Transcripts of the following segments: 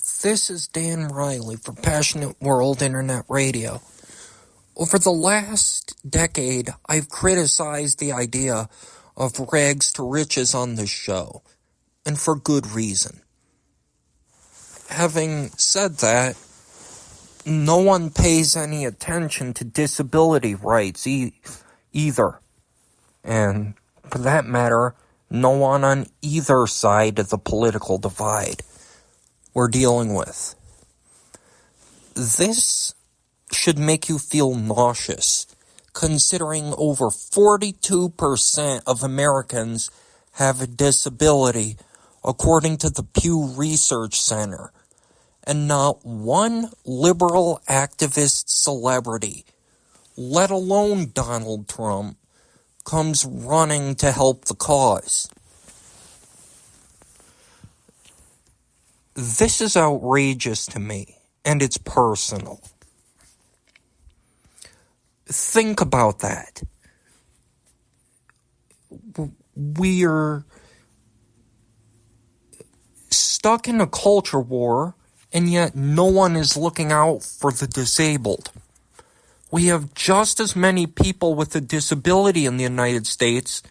This is Dan Riley for Passionate World Internet Radio. Over the last decade, I've criticized the idea of rags to riches on this show, and for good reason. Having said that, no one pays any attention to disability rights either. And for that matter, no one on either side of the political divide we're dealing with. This should make you feel nauseous, considering over 42% of Americans have a disability, according to the Pew Research Center, and not one liberal activist celebrity, let alone Donald Trump, comes running to help the cause. This is outrageous to me, and it's personal. Think about that. We're stuck in a culture war, and yet no one is looking out for the disabled. We have just as many people with a disability in the United States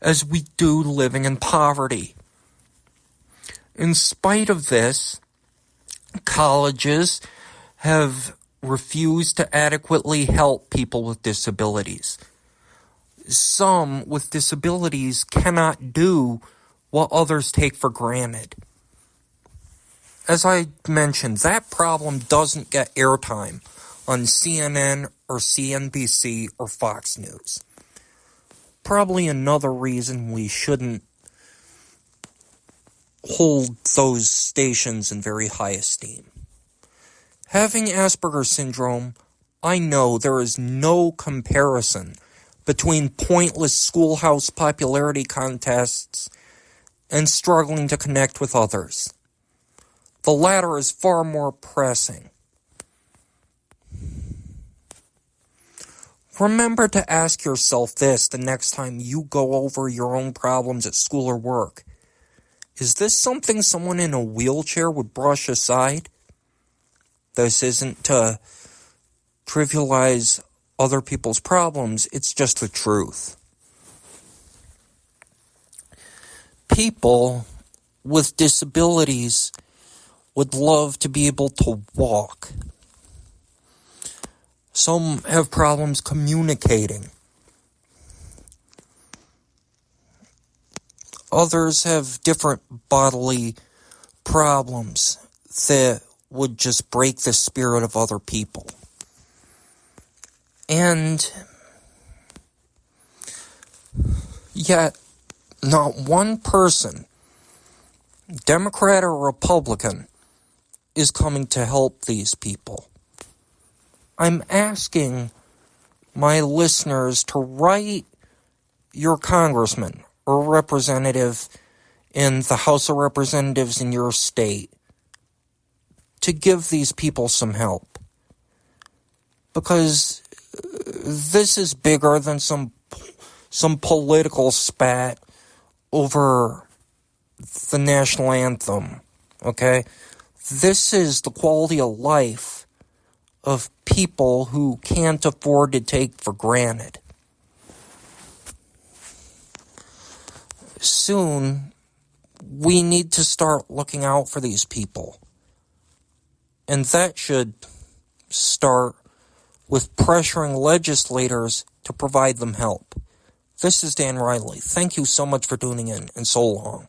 as we do living in poverty. In spite of this, colleges have refused to adequately help people with disabilities. Some with disabilities cannot do what others take for granted. As I mentioned, that problem doesn't get airtime on CNN or CNBC or Fox News. Probably another reason we shouldn't hold those stations in very high esteem. Having Asperger's syndrome, I know there is no comparison between pointless schoolhouse popularity contests and struggling to connect with others. The latter is far more pressing. Remember to ask yourself this the next time you go over your own problems at school or work. Is this something someone in a wheelchair would brush aside? This isn't to trivialize other people's problems, it's just the truth. People with disabilities would love to be able to walk. Some have problems communicating. Others have different bodily problems that would just break the spirit of other people. And yet, not one person, Democrat or Republican, is coming to help these people. I'm asking my listeners to write your congressman or representative in the House of Representatives in your state to give these people some help. Because this is bigger than some political spat over the national anthem, okay? This is the quality of life of people who can't afford to take for granted. Soon, we need to start looking out for these people. And that should start with pressuring legislators to provide them help. This is Dan Riley. Thank you so much for tuning in, and so long.